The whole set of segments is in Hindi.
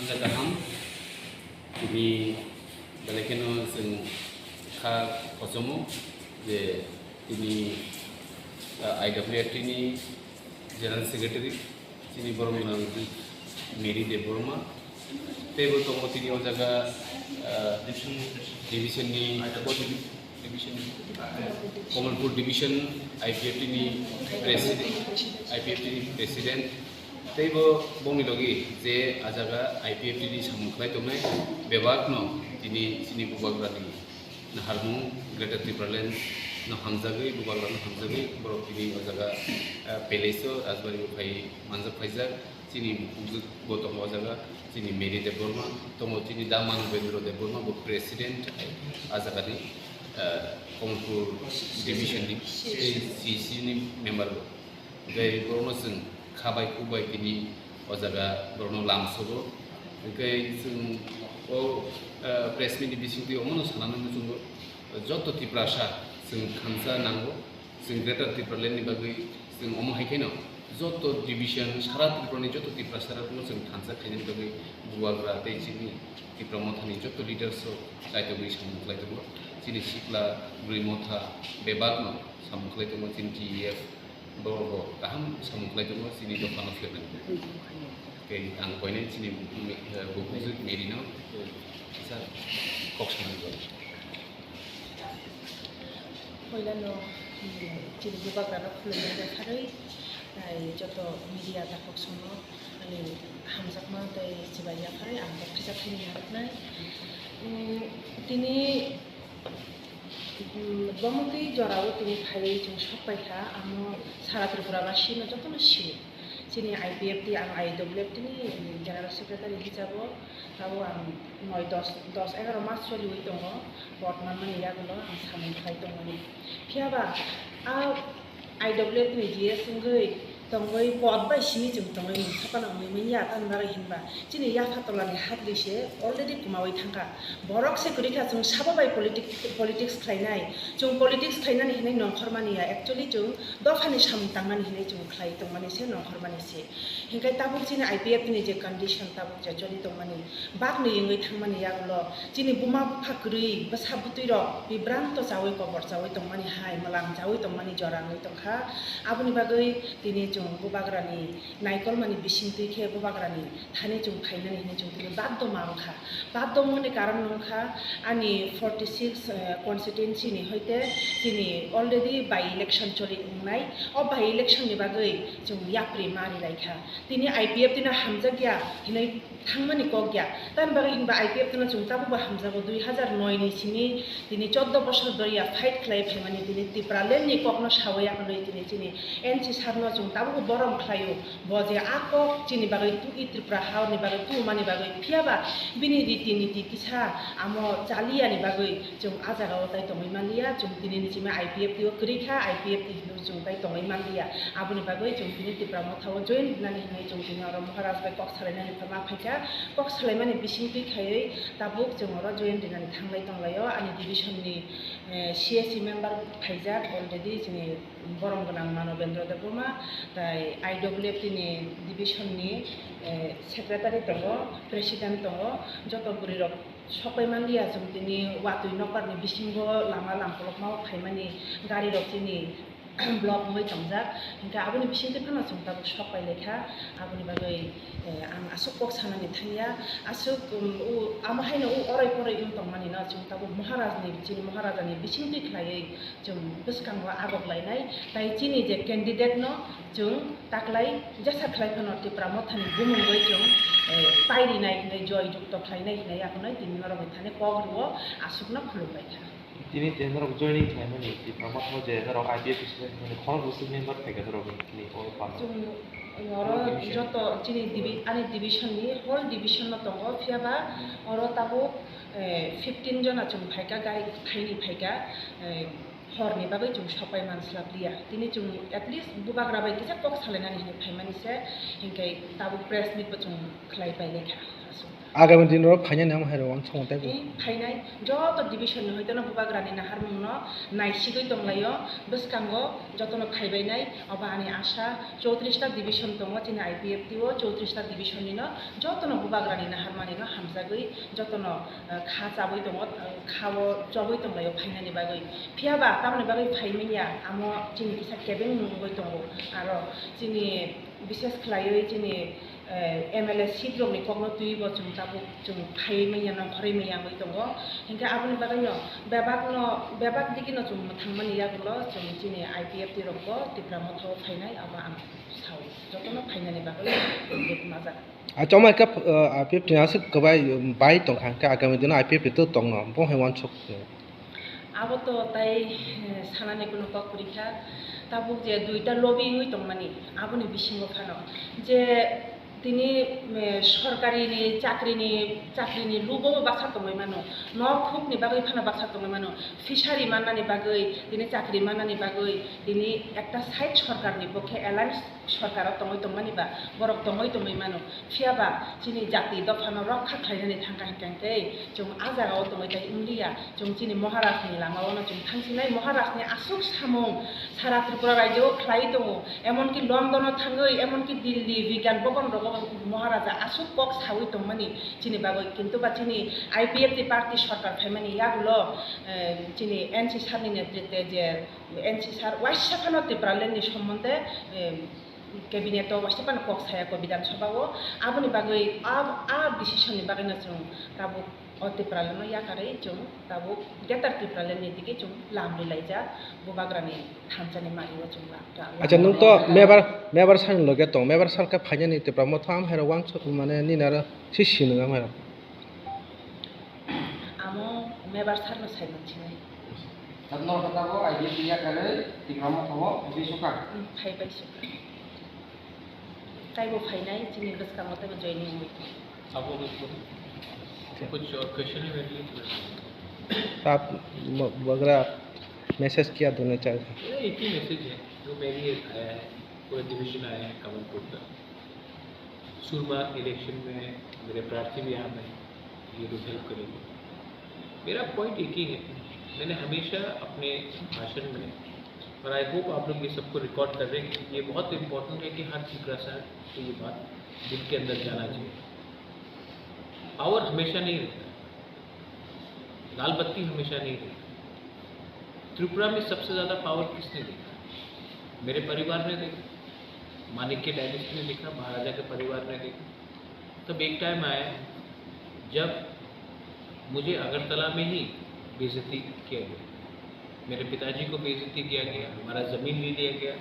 hamza gaham ini balekeno जों खा खसमो जे ini IWFT ni General Secretary sini borong nang Mary Deborma tebo tongo tini o jaga division ni division Komalpur division IPFT ni president tebo bongi logi je ajaga IPFT ni samukhlai tongnai bebak no tini sini bubagra ni na harmung Greater Tripura no hamzagui bubagra no hamzagui borok tini o jaga peleso Rajbari bhai manjak phaijak sini gotong o jaga sini Mary Deborma tomo sini Damang Bendro Deborma bo president ajaga ni Komalpur division ni CC ni member bo gai borno जों खाबाय खुबाय tini o jaga borno lamsobo gai जों o press meet bisingti omono sanano जों joto tiprasa जों khamsa nango जों Greater Tripura ni bagui जों omo haikeno joto division sara Tripura ni joto tiprasa rano जों khamsa khaini bagui buagra tei sini Tripura mothani joto leaders o saitogui samukhlai tongo sini sikla grimotha bebagno samukhlai tongo sini TEF borgo kaham samukhlai tongo sini dokano fierna ke ang koine sini bukujuk merino sa koksana go Hoylano sini bubagra khulunga kharai ai joto media ta koksono ani hamjakma tai sibaya kharai ang khisa khini harnai tini বমতি জরাও তিনি খাই जों সবাইখা আমি সারা ত্রিপুরাবাসী যতনো সিনি চিনি IPFT आं IWFT नि জেনারেল সেক্রেটারি হিসাবে তাও आं 9-10-11 মাস চলিয়ে দङ বর্তমান মানে ইয়াগুলো आं সামুখাই दङ फियाबा IWFT नि जिए संगै तंगै पद बाय सिनि जों तंगै मुसापाना मैया तानबारै हिनबा चिनि या फातलानि हातलिसे अलरेडी कुमावै थांगा बरक सेकुरिखा जों साबाबाय पलिटिक्स खालायनाय जों पलिटिक्स खालायनानै हिनाय नंखरमानिया एक्चुअली जों दफानि सामतांनानै हिनाय जों खालाय दंमानिसे नंखरमानिसे हिंखाय ताबुक चिनि IPFT नि जे कन्डिशन ताबुक जे जलि दंमानि बागनि यंगै थांमानि यागलो चिनि बुमा फाकरै बसाबुतै रक बिब्रांत जावै कबर जावै दंमानि हाय मलाम जावै दंमानि जराङै दंखा आबुनि बागै दिनै जों बुबाग्रानि नायकलमानि बिसिंतैखे बुबाग्रानि थाने जों फायनानै हिने जों दिनै बाद्द माबखा बाद्द मने कारण नंखा आंनि 46 कन्स्टिट्युएन्सि नि हयते दिनै अलरेडी बाय इलेक्शन चलि उंनाय अ बाय इलेक्शन नि बागै जों याप्रि मारि लायखा दिनै IPFT ना हामजागिया हिनै थांमानि कगिया तान बागै हिनबा IPFT ना जों ताबुबा हामजागो 2009 नि सिनि दिनै 14 बছর दरिया फाइट खालाय फायमानि दिनै टिप्रालेन नि ककनो सावया नै दिनै NC सारनो जों ताबु बरम खायो बजे आको चिनि बागै तु Tripura हावनि बागै तु मानि बागै फियाबा बिनि रीति नीति किसा आमो चालियानि बागै जों आजागाव ताइ तङै मालिया जों दिनै निसिमा IPFT ओ करिखा IPFT नो जों ताइ तङै मालिया आबुनि बागै जों दिनै Tripura मथाव जइन नानि हिनै जों दिनै आरो महाराज बाय कक सालायनानि फमा फाइका कक सालायमानि बिसिंथि खायै ताबुक जों आरो जइन दिनानि थांलाय दंलायो आनि डिभिजननि CSC मेम्बार फाइजा अलरेडी जोंनि बरम गोनां मानवेन्द्र देबबर्मा ताइ IWFT नि डिभिजननि सेक्रेटारि दङ प्रेसिडेन्ट दङ जत बुरि रक सबै मानलिया जों दिनै वातुइ नकरनि बिसिंगो लामा लामखलक माव फाइमानि गारि रकनि ब्लक मै तंजाक हिंका आबुनि बिसिंथि फाना जों ताबु सबै लेखा आबुनि बागै आं आसुक कक सानानि थांया आसुक आमाहायनो अराय पराय तंमानि ना जों ताबु महाराजनि चिनि महाराजानि बिसिंथि खायै जों बिसकांवा आगब लायनाय ताइ चिनि जे कैंडिडेट न जों ताकलाय जेसा खालाय फानो Tripura मथानि बुमुंगै जों पाइरिनाय हिनै जय जुक्त खालायनाय हिनै आखनै दिनै नरमै थाने कगरुओ आसुकना खुलुमबायखा তিনি তেনরক জয়নিং খাইমানি Tripura মথা जे नरक IPFT नि खन बुसु मेम्बार थाइगा नरक नि ओ पास जों अरो जत चिनि आनि डिभिजन नि होल डिभिजन न दङ फियाबा अरो ताबु 15 जना जों फाइका गाय थाइनि फाइका हरनि बागै जों सबै मानस्लाबलिया दिनै जों एटलिस्ट बुबाग्रा बायदिसे कक सालायनानै हिनै फाइमानिसे हिंखाय ताबु प्रेस मिटबो जों खालायबाय लेखा आसु आगामी दिन में फाइनल नाम है रोवान संगते फाइनाय जत डिविसन हयतनो बुबाग्रानि नाहारमुंनो नायसिगै दंलायो बसकांगो जतनो फाइबायनाय अबानि आशा 34टा डिविसन दङ तिनि आईपीएफटी ओ 34टा डिविसननिनो जतनो बुबाग्रानि नाहारमानिनो हामजागै जतनो खा जाबै दङ खावो जबै दंलायो फाइनानि बागै फियाबा तामनि बागै फाइमिया आमो तिनि किसा केबें नुगै दङ आरो तिनि विशेष खलायै तिनि एमएलए सीट रंनि कगनो तुइबो जों ताबो जों फाइमिया न फरायमिया मै दङ हिंगा आबनि बागैनो बेबाक दिगिनो जों थांमानि यागुलो जों तिनि आईपीएफटी रंगो तिप्रामथो फाइनाय आबा आम साव जतनो फाइनानि बागै माजा Acoma ka IPF tina se kabai bai tong kan ka agami dina IPF itu tong no bo he wan chok abo to tai sanani kuno ka kurikha tabuk je duita lobby hui tongmani aboni bisingo phano je তিনি সরকারিনি চাকরিনি লুবো বাছা তংমাই মানো ন খুবনি বাগৈ ফানা বাছা তংমাই মানো ফিশারি মাননানি বাগৈ তিনি চাকরি মাননানি বাগৈ তিনি একটা সাইড সরকারনি পক্ষে এলায়েন্স সরকার তংমাই তংমানিবা বরক তংমাই তংমাই মানো ফিয়াবা তিনি জাতি দফানো রক্ষা খাইनानै थांगा हिंकांकै जों आजागाव तंमाय ताय उन्दिया जों तिनि महाराजनि लामावनो जों थांसिनाय महाराजनि आसुक सामुं सारा त्रिपुरा रायजोआव ख्लाय दङ एमनकि लन्डनाव थाङै एमनकि दिल्ली बिगियान भवन रग महाराजा आसुक बक सावै दंमानि तिनि बागै किन्तु बा तिनि आईपीएफटी पार्टी सरकार फाइमानि यागुलो तिनि एनसी सारनि नेतृत्वे जे एनसी सार वाइसाफानो त्रिपुरालेण्डनि सम्बन्धे कैबिनेट वास्तापान कक सायाको विधानसभाओ आबनि बागै आ डिसिसननि बागैनो जों ताबो त्रिपुरालेण्ड याकारै जों ताबो गेटार त्रिपुरालेण्डनि दिगे जों लामलै लायजा बुबाग्रानि थानसानि मारियो जों अच्छा नों तो मेबर सान लगे तो मेबर सान का फाइनल नि त्रिपुरा मथो आम हेरो wan chok माने निनार सिसि नङा मेरो आमो मेबर सारनो साइमनसिनै तन्नर कथाको आईपीएफटी याकारै त्रिपुरा मथो बिसुका फाइबाय सुका ताइबो फाइनाय तिनि गोसकांगो ताइबो जॉइनिंग हुई आप कुछ और क्वेश्चन है मेरे लिए आप वगैरह मैसेज क्या देना चाहते मेरा एक ही मैसेज है जो मेरे लिए आया है पूरा डिवीजन आया है कमलपुर का सुरमा इलेक्शन में मेरे प्रार्थी भी यहाँ में ये लोग हेल्प करेंगे मेरा पॉइंट एक ही है मैंने हमेशा अपने भाषण में और आई होप आप लोग ये सबको रिकॉर्ड कर रहे हैं ये बहुत इम्पोर्टेंट है कि हर त्रिपुरा साहब को ये बात दिल के अंदर जाना चाहिए पावर हमेशा नहीं रहता लाल बत्ती हमेशा नहीं रहती त्रिपुरा में सबसे ज़्यादा पावर किसने देखा मेरे परिवार ने देखा माणिक्य डायनेस्टी ने देखा महाराजा के परिवार ने देखा तब एक टाइम आया जब मुझे अगरतला में ही बेइज्जती किया गया मेरे पिताजी को बेइज्जती किया गया हमारा ज़मीन ले लिया गया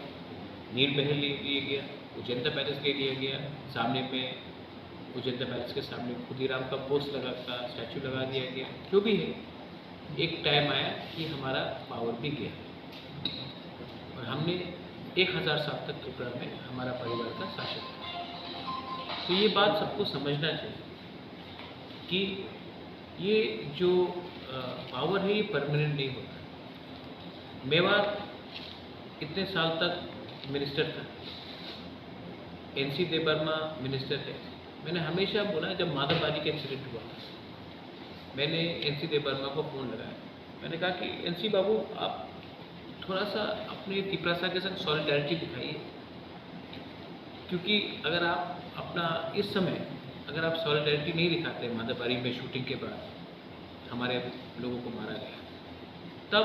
नील महल ले लिया गया उजंता पैलेस ले लिया गया सामने में उजंता पैलेस के सामने खुदीराम का पोस्ट लगा था स्टैचू लगा दिया गया जो भी है एक टाइम आया कि हमारा पावर भी गया और हमने 1000 साल तक त्रिपुरा में हमारा परिवार का शासन था तो ये बात सबको समझना चाहिए कि ये जो पावर है ये परमानेंट नहीं होता मेवाड़ इतने साल तक मिनिस्टर था एनसी देवर्मा मिनिस्टर थे मैंने हमेशा बोला जब माधवबाड़ी का इंसिडेंट हुआ था मैंने एनसी देवर्मा को फ़ोन लगाया मैंने कहा कि एनसी बाबू आप थोड़ा सा अपने त्रिपुरा के संग सॉलिडारिटी दिखाइए क्योंकि अगर आप अपना इस समय अगर आप सॉलिडारिटी नहीं दिखाते माधवबाड़ी में शूटिंग के बाद हमारे लोगों को मारा गया तब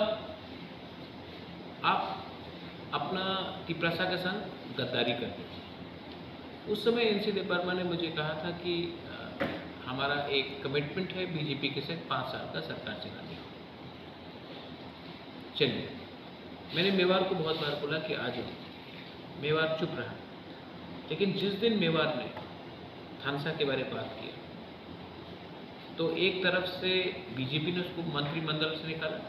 आप अपना त्रिपुरा के संग गद्दारी करते उस समय एनसी देवर्मा ने मुझे कहा था कि हमारा एक कमिटमेंट है बीजेपी के साथ 5 साल का सरकार चलाने का चलिए मैंने मेवाड़ को बहुत बार बोला कि आ जाओ मेवाड़ चुप रहा लेकिन जिस दिन मेवाड़ ने थानसा के बारे में बात किया तो एक तरफ से बीजेपी ने उसको मंत्रिमंडल से निकाला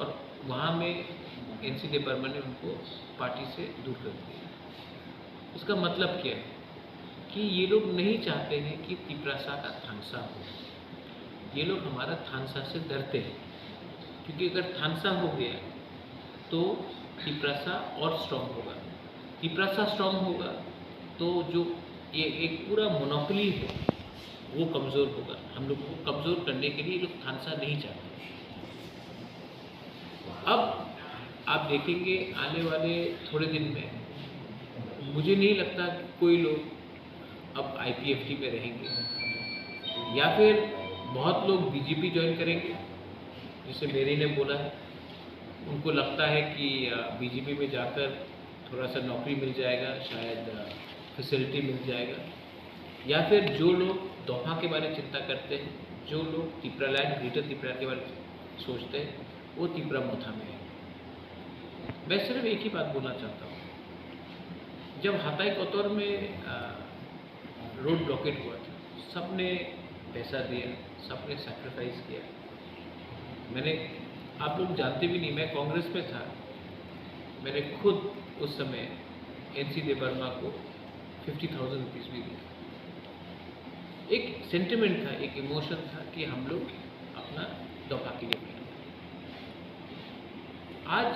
और वहाँ में एनसी देवर्मा ने उनको पार्टी से दूर कर दिया इसका मतलब क्या है कि ये लोग नहीं चाहते हैं कि त्रिपुरा का थानसा हो ये लोग हमारा थानसा से डरते हैं क्योंकि अगर थानसा हो गया तो त्रिपुरा और स्ट्रॉन्ग होगा त्रिपुरा स्ट्रॉन्ग होगा तो जो ये एक पूरा मोनोपोली है वो कमज़ोर होगा। हम लोग को कमज़ोर करने के लिए ये लोग थानसा नहीं चाहते। अब आप देखेंगे आने वाले थोड़े दिन में मुझे नहीं लगता कि कोई लोग अब IPFT में रहेंगे या फिर बहुत लोग BJP ज्वाइन करेंगे, जैसे मेरी ने बोला है। उनको लगता है कि BJP में जाकर थोड़ा सा नौकरी मिल जाएगा, शायद फैसिलिटी मिल जाएगा, या फिर जो लोग दोफा के बारे में चिंता करते हैं, जो लोग तिपरालैंड ग्रेटर तिपरा के बारे में सोचते हैं, वो तिपरा मोथा में है। मैं सिर्फ एक ही बात बोलना चाहता हूँ, जब हाताई कोतवार में रोड ब्लॉकेट हुआ था, सबने पैसा दिया, सबने सैक्रिफाइस किया। मैंने, आप लोग जानते भी नहीं, मैं कांग्रेस में था, मैंने खुद उस समय NC देवर्मा को 50,000 रुपीज़ भी दिया। एक सेंटिमेंट था, एक इमोशन था कि हम लोग अपना दफा के लिए मिले। आज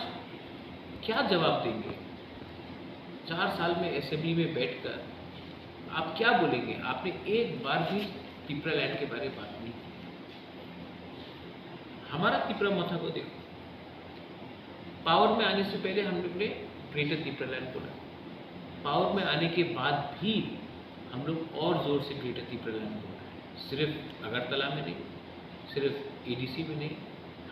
क्या जवाब देंगे? 4 साल में असेंबली में बैठकर आप क्या बोलेंगे? आपने एक बार भी तिपरालैंड के बारे में बात नहीं की। हमारा तिपरा मोथा को देखो, पावर में आने से पहले हम लोग ने ग्रेटर तिपरालैंड बोला, पावर में आने के बाद भी हम लोग और ज़ोर से ग्रेटर तिपरालैंड बोल रहे हैं। सिर्फ अगरतला में नहीं, सिर्फ ADC में नहीं,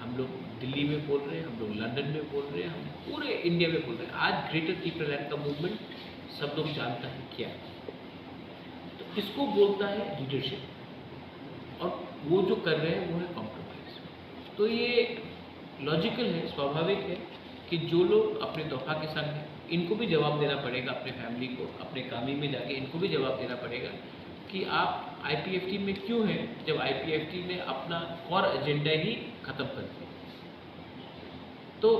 हम लोग दिल्ली में बोल रहे हैं, हम लोग लंदन में बोल रहे हैं, हम पूरे इंडिया में बोल रहे हैं। आज ग्रेटर तिपरालैंड का मूवमेंट सब लोग जानता है क्या है। तो इसको बोलता है लीडरशिप, और वो जो कर रहे हैं वो है कॉम्प्रोमाइज़। तो ये लॉजिकल है, स्वाभाविक है कि जो लोग अपने दफा के संग हैं, इनको भी जवाब देना पड़ेगा, अपने फैमिली को, अपने कामी में जाके इनको भी जवाब देना पड़ेगा कि आप IPFT में क्यों हैं, जब IPFT ने अपना और एजेंडा ही ख़त्म कर दिया। तो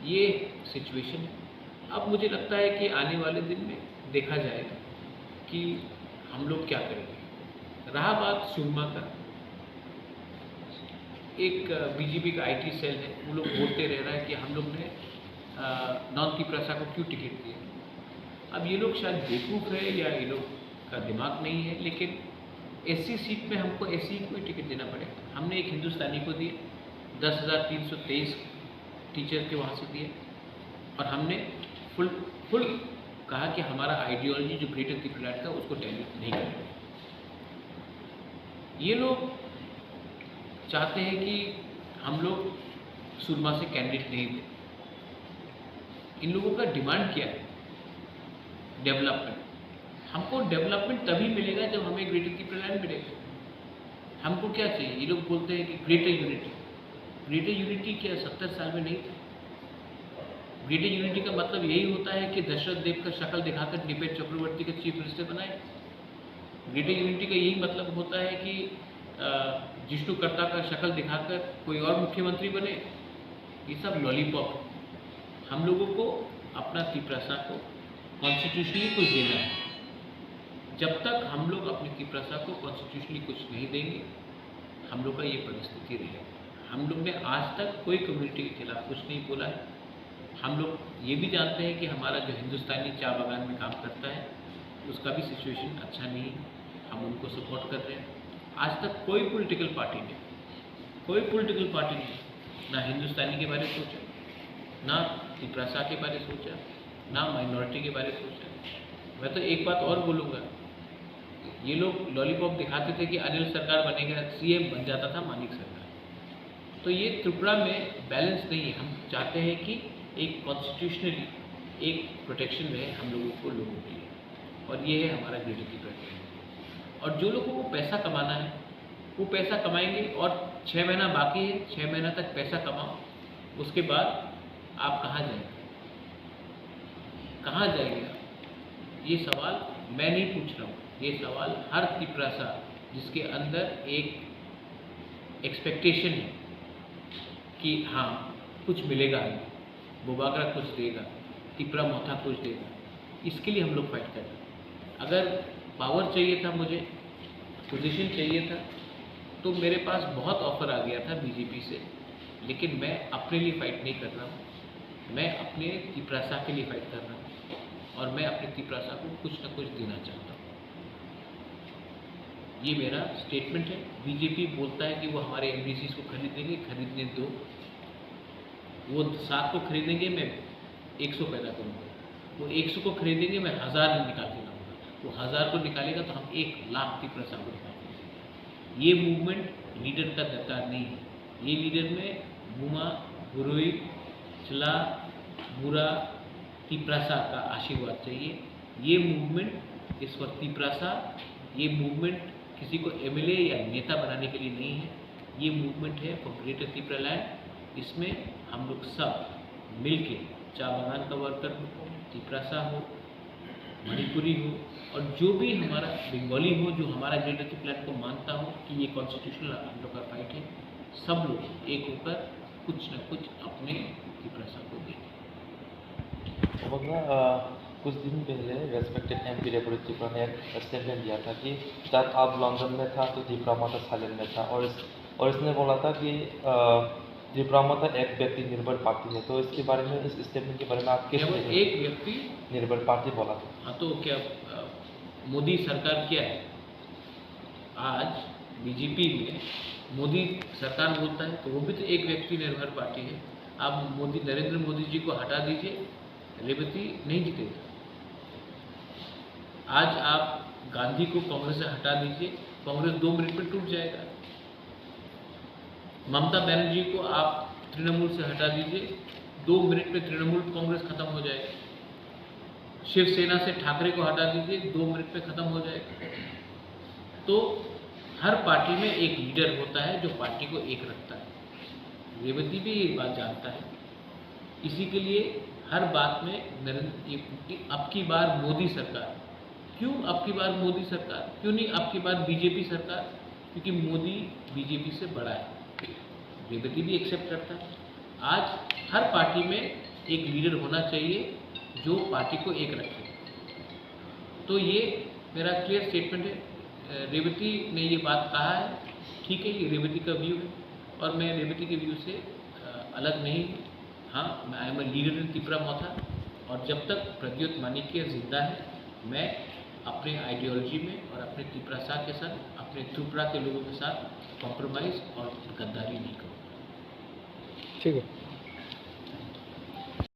ये सिचुएशन है। अब मुझे लगता है कि आने वाले दिन में देखा जाएगा कि हम लोग क्या करेंगे। रहा बात सुरमा का, एक BJP का IT सेल है, वो लोग बोलते रह रहा है कि हम लोग ने नॉन तिपरासा को क्यों टिकट दिया। अब ये लोग शायद बेवकूफ़ है या ये लोग का दिमाग नहीं है, लेकिन SC सीट में हमको SC को ही टिकट देना पड़ेगा। हमने एक हिंदुस्तानी को दिए, 10,323 टीचर के वहाँ से दिए, और हमने फुल कहा कि हमारा आइडियोलॉजी जो ग्रेटर तिपरालैंड का उसको डाइल्यूट नहीं करेंगे। ये लोग चाहते हैं कि हम लोग सुरमा से कैंडिडेट नहीं दें। इन लोगों का डिमांड क्या है? डेवलपमेंट। हमको डेवलपमेंट तभी मिलेगा जब हमें ग्रेटर तिपरालैंड मिलेगा। हमको क्या चाहिए? ये लोग बोलते हैं कि ग्रेटर यूनिटी। ग्रेटर यूनिटी क्या 70 साल में नहीं था? ग्रेटर यूनिटी का मतलब यही होता है कि दशरथ देव का शक्ल दिखाकर निपेट चक्रवर्ती का चीफ मिनिस्टर बनाए। ग्रेटर यूनिटी का यही मतलब होता है कि जिष्णुकर्ता का शक्ल दिखाकर कोई और मुख्यमंत्री बने। ये सब लॉलीपॉप। हम लोगों को अपना तिपरासा को कॉन्स्टिट्यूशनली कुछ देना है। जब तक हम लोग अपने तिपरासा को कॉन्स्टिट्यूशनली कुछ नहीं देंगे, हम लोग का ये परिस्थिति रहेगी। हम लोग ने आज तक कोई कम्युनिटी के खिलाफ कुछ नहीं बोला है। हम लोग ये भी जानते हैं कि हमारा जो हिंदुस्तानी चाय बागान में काम करता है उसका भी सिचुएशन अच्छा नहीं है, हम उनको सपोर्ट कर रहे हैं। आज तक कोई पॉलिटिकल पार्टी ने ना हिंदुस्तानी के बारे में सोचा, ना तिपरासा के बारे में सोचा, ना माइनॉरिटी के बारे में सोचा। मैं तो एक बात और बोलूँगा, ये लोग लॉलीपॉप दिखाते थे कि अनिल सरकार बनेगा, CM बन जाता था मानिक सरकार। तो ये त्रिपुरा में बैलेंस नहीं है। हम चाहते हैं कि एक कॉन्स्टिट्यूशनली एक प्रोटेक्शन रहे हम लोगों के लिए, और ये है हमारा ग्रेटर तिपरा। और जो लोगों को पैसा कमाना है वो पैसा कमाएंगे, और 6 महीना बाकी है, 6 महीना तक पैसा कमाओ, उसके बाद आप कहाँ जाएंगे? कहाँ जाएंगे? ये सवाल मैं नहीं पूछ रहा हूँ, ये सवाल हर तिपरासा जिसके अंदर एक एक्सपेक्टेशन है कि हाँ कुछ मिलेगा, बोबागरा कुछ देगा, तिपरा मोथा कुछ देगा, इसके लिए हम लोग फाइट कर रहे हैं। अगर पावर चाहिए था, मुझे पोजीशन चाहिए था, तो मेरे पास बहुत ऑफर आ गया था BJP से, लेकिन मैं अपने लिए फाइट नहीं कर रहा हूँ, मैं अपने तिपरासा के लिए फाइट कर रहा हूँ, और मैं अपने तिपरासा को कुछ न कुछ देना चाहता हूँ। ये मेरा स्टेटमेंट है। बीजेपी बोलता है कि वो हमारे एमबीसी को खरीदेंगे, खरीदने दो। वो 7 को खरीदेंगे, मैं 100 पैदा करूँगा। वो 100 को खरीदेंगे, मैं 1000 निकाल के लाऊंगा। वो 1000 को निकालेगा तो हम 1 लाख की प्रसा को निकालेंगे। ये मूवमेंट लीडर का दरकार नहीं है। ये लीडर में बुमा, गुरुई, चला, बुरा, तिप्रासा का आशीर्वाद चाहिए। ये मूवमेंट इस वक्त तिप्रासा, ये मूवमेंट किसी को एमएलए या नेता बनाने के लिए नहीं है। ये मूवमेंट है फॉर ग्रेटर त्रिपुरा लैंड। इसमें हम लोग सब मिलके, चाय बागान का वर्कर हो, तिप्रासा हो, मणिपुरी हो, और जो भी हमारा बंगाली हो, जो हमारा ग्रेटर त्रिपुरा लैंड को मानता हो कि ये कॉन्स्टिट्यूशनल हम लोग का फाइट है, सब लोग एक होकर कुछ न कुछ अपने त्रिप्रासा को दें। कुछ दिन पहले रेस्पेक्टेड एमपी रेपुरेट त्रिपुरा ने एक स्टेटमेंट दिया था कि जब आप लंदन में था तो त्रिपुरा माता साइलेंट में था, और इसने बोला था कि त्रिपुरा माता एक व्यक्ति निर्भर पार्टी है। तो इसके बारे में, इस स्टेटमेंट के बारे में आप कैसे केवल एक व्यक्ति निर्भर पार्टी बोला था? हाँ, तो क्या मोदी सरकार क्या है? आज बीजेपी में मोदी सरकार बोलता है तो वो भी तो एक व्यक्ति निर्भर पार्टी है। आप नरेंद्र मोदी जी को हटा दीजिए, रेवती नहीं जीतेगा। आज आप गांधी को कांग्रेस से हटा दीजिए, कांग्रेस 2 मिनट में टूट जाएगा। ममता बनर्जी को आप तृणमूल से हटा दीजिए, 2 मिनट में तृणमूल कांग्रेस खत्म हो जाएगा। शिवसेना से ठाकरे को हटा दीजिए, 2 मिनट में खत्म हो जाएगा। तो हर पार्टी में एक लीडर होता है जो पार्टी को एक रखता है। रेवती भी ये बात जानता है। इसी के लिए हर बात में अब की बार मोदी सरकार, क्यों अब की बार मोदी सरकार, क्यों नहीं अब की बार बीजेपी सरकार? क्योंकि मोदी बीजेपी से बड़ा है। रेवती भी एक्सेप्ट करता है। आज हर पार्टी में एक लीडर होना चाहिए जो पार्टी को एक रखे। तो ये मेरा क्लियर स्टेटमेंट है। रेवती ने ये बात कहा है, ठीक है, ये रेवती का व्यू है और मैं रेवती के व्यू से अलग नहीं हूँ। हाँ, मैं I am a leader in Tripura माता, और जब तक प्रद्योत माणिक्य जिंदा है, मैं अपने आइडियोलॉजी में और अपने त्रिपुरा के साथ, अपने त्रिपुरा के लोगों के साथ कॉम्प्रोमाइज़ और गद्दारी नहीं करूँगा। ठीक है।